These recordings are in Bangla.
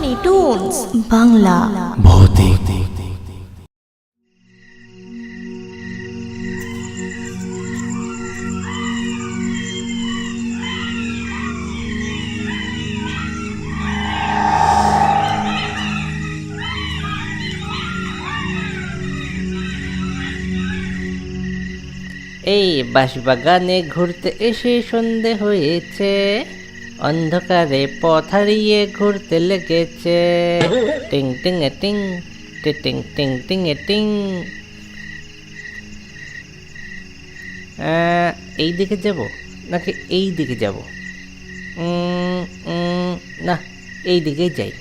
টনি টুনস বাংলা ভৌতিক। এই বাঁশবাগানে ঘুরতে এসে সন্ধে হয়েছে, অন্ধকারে পথ হারিয়ে ঘুরতে লেগেছে। টিং টিং এ টিং, টিং টিং টিং এ টিং। এই দিকে যাব নাকি এই দিকে যাব? না, এই দিকেই যাই।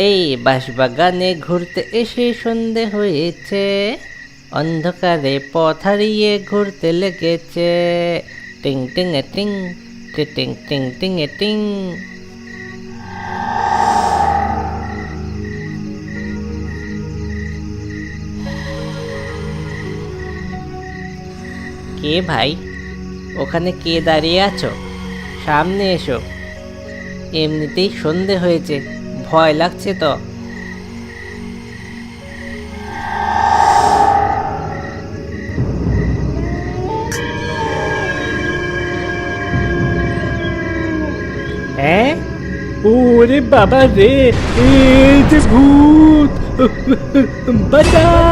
এই বাঁশবাগানে ঘুরতে এসে সন্ধে হয়েছে, অন্ধকারে পথ হারিয়ে ঘুরতে লেগেছে। টিং টিং এ টিং, টিং টিং টিং এ টিং। কে ভাই, ওখানে কে দাঁড়িয়ে আছো? সামনে এসো, এমনিতেই সন্ধে হয়েছে, ভয় লাগছে তো। হ্যাঁ, ওরে বাবা রে, এই যে ভূত, বাঁচাও!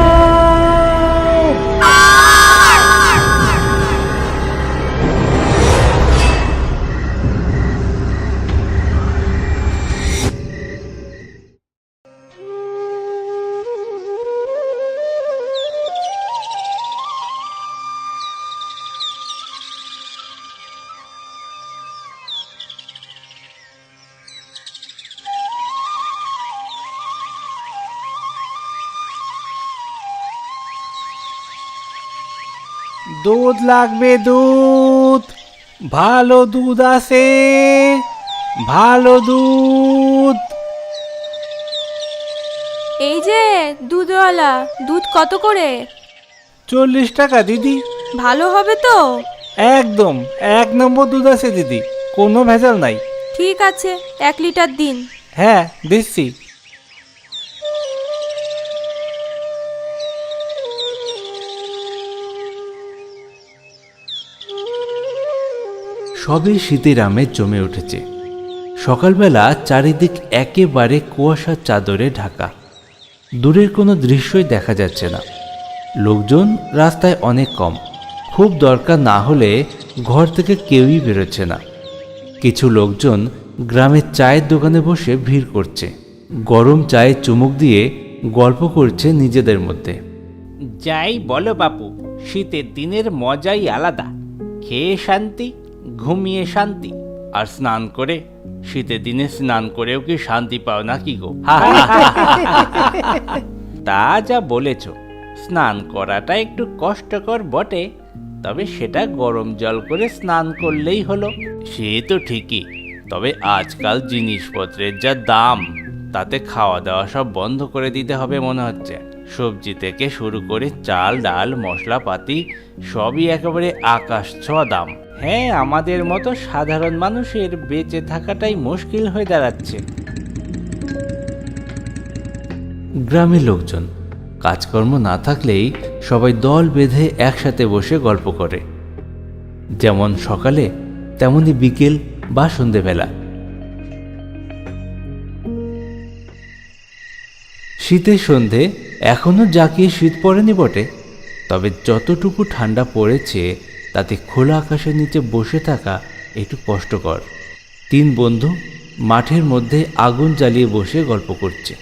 দুধ লাগবে, দুধ, ভালো দুধ আছে, ভালো দুধ। এই যে দুধওয়ালা, দুধ কত করে? 40 টাকা দিদি। ভালো হবে তো? একদম 1 নম্বর দুধ আছে দিদি, কোনো ভেজাল নাই। ঠিক আছে, 1 লিটার দিন। হ্যাঁ, দিচ্ছি। সবে শীতের আমেজ জমে উঠেছে। সকালবেলা চারিদিক একেবারে কুয়াশার চাদরে ঢাকা। দূরের কোনো দৃশ্যই দেখা যাচ্ছে না। লোকজন রাস্তায় অনেক কম। খুব দরকার না হলে ঘর থেকে কেউই বেরোচ্ছে না। কিছু লোকজন গ্রামের চায়ের দোকানে বসে ভিড় করছে। গরম চায়ে চুমুক দিয়ে গল্প করছে নিজেদের মধ্যে। যাই বলো বাপু, শীতের দিনের মজাই আলাদা। খেয়ে শান্তি, ঘুমিয়ে শান্তি, আর স্নান করে। শীতের দিনে স্নান করেও কি শান্তি পাও নাকি গো? তা যা বলেছ, স্নান করাটা একটু কষ্টকর বটে, তবে সেটা গরম জল করে স্নান করলেই হলো। সে তো ঠিকই, তবে আজকাল জিনিসপত্রের যা দাম, তাতে খাওয়া দাওয়া সব বন্ধ করে দিতে হবে মনে হচ্ছে। সবজি থেকে শুরু করে চাল ডাল মশলাপাতি সবই একেবারে আকাশ ছোঁয়া দাম। হ্যাঁ, আমাদের মতো সাধারণ মানুষের বেঁচে থাকাটাই মুশকিল হয়ে দাঁড়াচ্ছে। গ্রামের লোকজন কাজকর্ম না থাকলেই সবাই দল বেঁধে একসাথে বসে গল্প করে। যেমন সকালে, তেমনি বিকেল বা সন্ধেবেলা। শীতের সন্ধে এখনো জাঁকিয়ে শীত পড়েনি বটে, তবে যতটুকু ঠান্ডা পড়েছে তাতে খোলা আকাশের নিচে বসে থাকা একটু কষ্টকর। 3 বন্ধু মাঠের মধ্যে আগুন জ্বালিয়ে বসে গল্প করছে।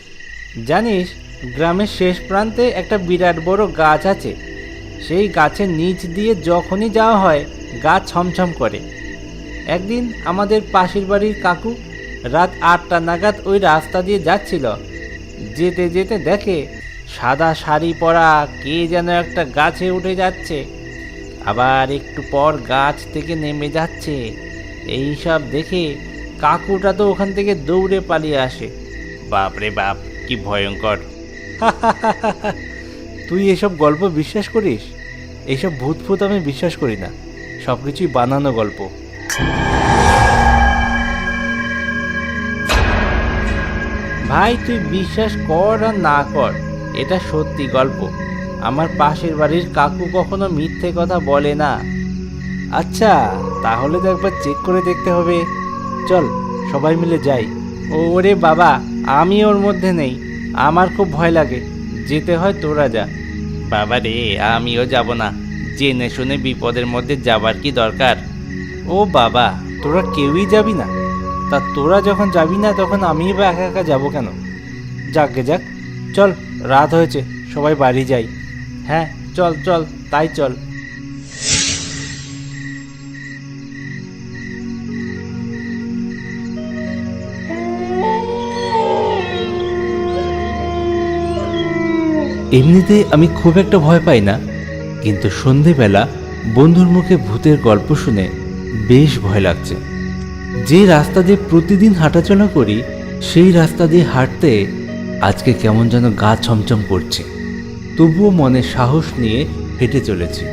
জানিস, গ্রামের শেষ প্রান্তে একটা বিরাট বড় গাছ আছে। সেই গাছের নিচ দিয়ে যখনই যাওয়া হয়, গাছ ছমছম করে। একদিন আমাদের পাশের বাড়ির কাকু রাত 8টা নাগাদ ওই রাস্তা দিয়ে যাচ্ছিল। যেতে যেতে দেখে সাদা শাড়ি পরা কে যেন একটা গাছে উঠে যাচ্ছে, আবার একটু পর গাছ থেকে নেমে যাচ্ছে। এই সব দেখে কাকুটা তো ওখান থেকে দৌড়ে পালিয়ে আসে। বাপরে বাপ, কি ভয়ঙ্কর! তুই এসব গল্প বিশ্বাস করিস? এইসব ভূত ফুত আমি বিশ্বাস করি না, সব কিছুই বানানো গল্প। ভাই তুই বিশ্বাস কর আর না কর, এটা সত্যি গল্প। আমার পাশের বাড়ির কাকু কখনো মিথ্যে কথা বলে না। আচ্ছা, তাহলে তো একবার চেক করে দেখতে হবে। চল সবাই মিলে যাই। ওরে বাবা, আমি ওর মধ্যে নেই, আমার খুব ভয় লাগে। যেতে হয় তোরা যা। বাবা রে, আমিও যাব না, জেনে শুনে বিপদের মধ্যে যাবার কি দরকার। ও বাবা, তোরা কেউই যাবি না? তা তোরা যখন যাবি না তখন আমিই বা একা একা যাবো কেন? যাকগে যাক, চল রাত হয়েছে, সবাই বাড়ি যাই। হ্যাঁ চল চল, তাই চল। এমনিতে আমি খুব একটা ভয় পাই না, কিন্তু সন্ধেবেলা বন্ধুর মুখে ভূতের গল্প শুনে বেশ ভয় লাগছে। যে রাস্তা দিয়ে প্রতিদিন হাঁটাচলা করি সেই রাস্তা দিয়ে হাঁটতে আজকে কেমন যেন গা ছমছম করছে। তবুও মনে সাহস নিয়ে হেঁটে চলেছি।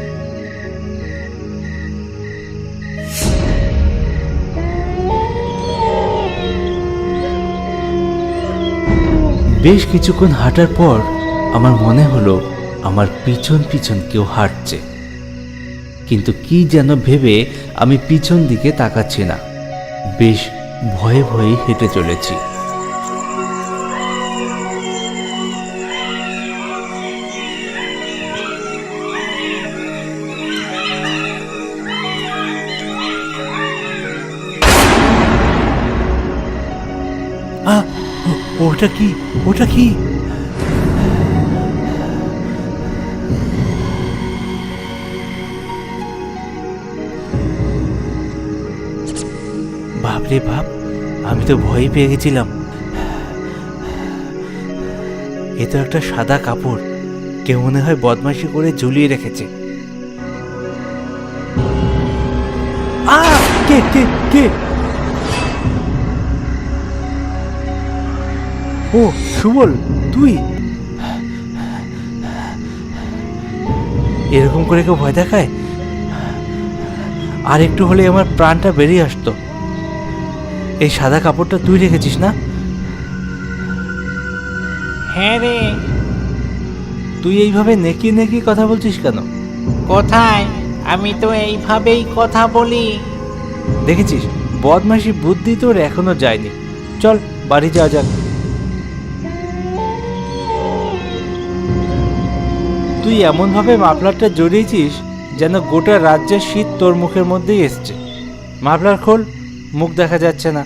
বেশ কিছুক্ষণ হাঁটার পর আমার মনে হলো আমার পিছন পিছন কেউ হাঁটছে, কিন্তু কি যেন ভেবে আমি পিছন দিকে তাকাচ্ছি না। বেশ ভয়ে ভয়ে হেঁটে চলেছি। ওটা কি? ওটা কি? বাপরে বাপ, আমি তো ভয় পেয়ে গেছিলাম। এ তো একটা সাদা কাপড়, কেউ মনে হয় বদমাশি করে ঝুলিয়ে রেখেছে। কে কে কে? ও সুবল, তুই? এরকম করে কেউ ভয় দেখায়? আর একটু হলে আমার প্রাণটা বেরিয়ে আসতো। এই সাদা কাপড়টা তুই রেখেছিস না? হ্যাঁ রে। তুই এইভাবে নেকি নেকি কথা বলছিস কেন? কোথায়? আমি তো এইভাবেই কথা বলি। দেখেছিস, বদমাশি বুদ্ধি তোর এখনো যায়নি। চল বাড়ি যাওয়া যাক। তুই এমনভাবে মাফলারটা জড়িয়েছিস যেন গোটা রাজ্যের শীত তোর মুখের মধ্যেই এসছে। মাফলার খোল, মুখ দেখা যাচ্ছে না।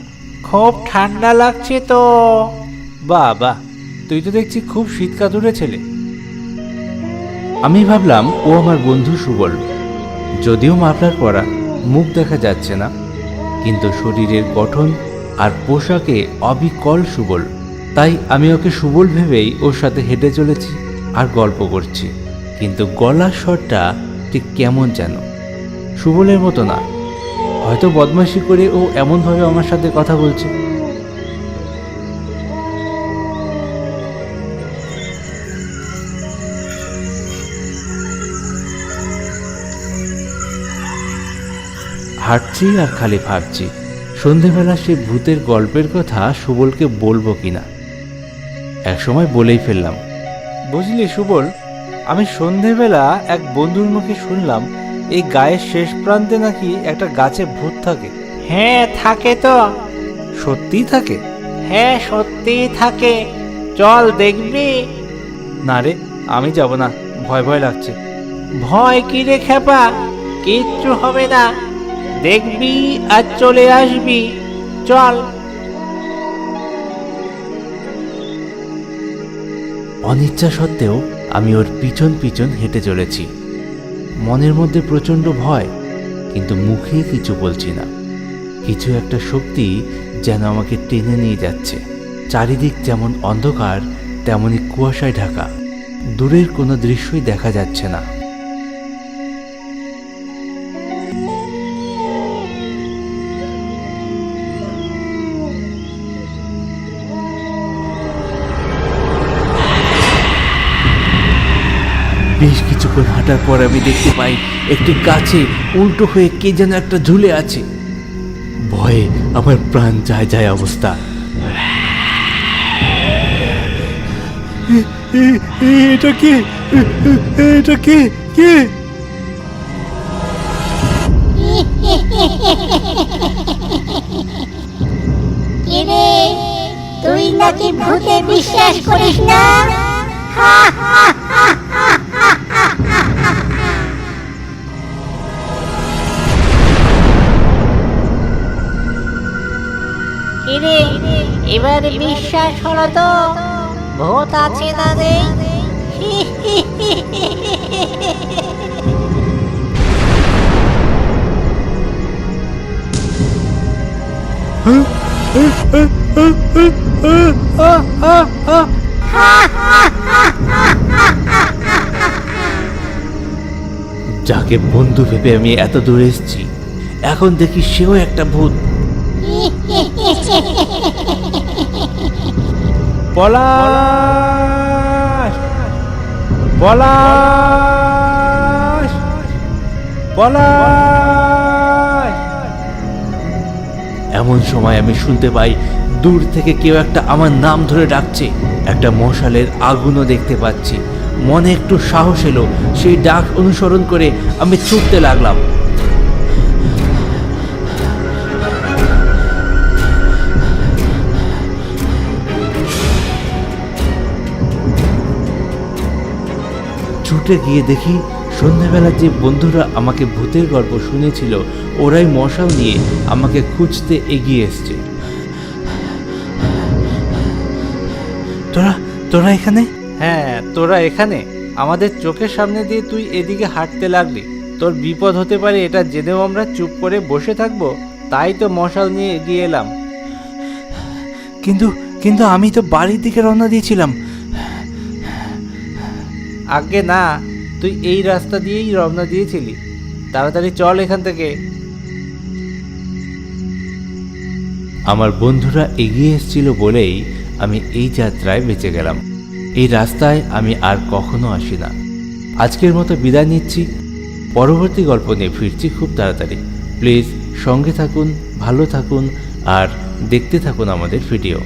খুব ঠান্ডা লাগছে তো। বাবা, তুই তো দেখছি খুব শীত কাতুরে ছেলে। আমি ভাবলাম ও আমার বন্ধু সুবল। যদিও মাফলার পরা, মুখ দেখা যাচ্ছে না, কিন্তু শরীরের গঠন আর পোশাকে অবিকল সুবল। তাই আমি ওকে সুবল ভেবেই ওর সাথে হেঁটে চলেছি আর গল্প করছি। কিন্তু গলার স্বরটা ঠিক কেমন যেন সুবলের মতো না। হয়তো বদমাশি করে ও এমনভাবে আমার সাথে কথা বলছে। হাঁটছি আর খালি ভাবছি সন্ধেবেলা সে ভূতের গল্পের কথা সুবলকে বলবো কিনা। একসময় বলেই ফেললাম। বুঝলি সুবল, আমি সন্ধেবেলা এক বন্ধুর মুখে শুনলাম এই গায়ের শেষ প্রান্তে নাকি একটা গাছে ভূত থাকে। হ্যাঁ থাকে তো। সত্যিই থাকে? হ্যাঁ সত্যিই থাকে, চল দেখবি। না রে, আমি যাব না, ভয় ভয় লাগছে। ভয় কি রে খেপা, কিচ্ছু হবে না, দেখবি আর চলে আসবি, চল। অনিচ্ছা সত্ত্বেও আমি ওর পিছন পিছন হেঁটে চলেছি। মনের মধ্যে প্রচণ্ড ভয়, কিন্তু মুখে কিছু বলছি না। কিছু একটা শক্তি যেন আমাকে টেনে নিয়ে যাচ্ছে। চারিদিক যেমন অন্ধকার, তেমনি কুয়াশায় ঢাকা। দূরের কোনো দৃশ্যই দেখা যাচ্ছে না। বেশ কিছুক্ষণ হাঁটার পর আমি দেখতে পাই একটি গাছে উল্টো হয়ে কে যেন একটা ঝুলে আছে। ভয়ে আমার প্রাণ যায় যায় অবস্থা। এটা কে? এটা কে? কে? কিরে, তুই নাকি ভূতে বিশ্বাস করিস না? কিরে, এবার বিশ্বাস হলো তো ভূত আছে না নেই? যাকে বন্ধু ভেবে আমি এত দূরে এসেছি, এখন দেখি সেও একটা ভূত। পলাশ! পলাশ! পলাশ! এমন সময় আমি শুনতে পাই দূর থেকে কেউ একটা আমার নাম ধরে ডাকছে। একটা মশালের আগুনও দেখতে পাচ্ছি। মনে একটু সাহস এলো, সেই ডাক অনুসরণ করে আমি ছুটতে লাগলাম। ছুটে গিয়ে দেখি সন্ধ্যাবেলা যে বন্ধুরা আমাকে ভূতের গল্প শুনেছিল, ওরাই মশাল নিয়ে আমাকে খুঁজতে এগিয়ে এসছে। তোরা তোরা এখানে? হ্যাঁ, তোরা এখানে। আমাদের চোখের সামনে দিয়ে তুই এদিকে হাঁটতে লাগলি। তোর বিপদ হতে পারে এটা জেনেও আমরা চুপ করে বসে থাকবো, তাই তো মশাল নিয়ে এগিয়ে এলাম। কিন্তু কিন্তু আমি তো বাড়ির দিকে রওনা দিয়েছিলাম। আগে না, তুই এই রাস্তা দিয়েই রওনা দিয়েছিলি। তাড়াতাড়ি চল এখান থেকে। আমার বন্ধুরা এগিয়ে এসেছিল বলেই আমি এই যাত্রায় বেঁচে গেলাম। এই রাস্তায় আমি আর কখনো আসি না। আজকের মতো বিদায় নিচ্ছি। পরবর্তী গল্প নিয়ে ফিরছি খুব তাড়াতাড়ি। প্লিজ সঙ্গে থাকুন, ভালো থাকুন আর দেখতে থাকুন আমাদের ভিডিও।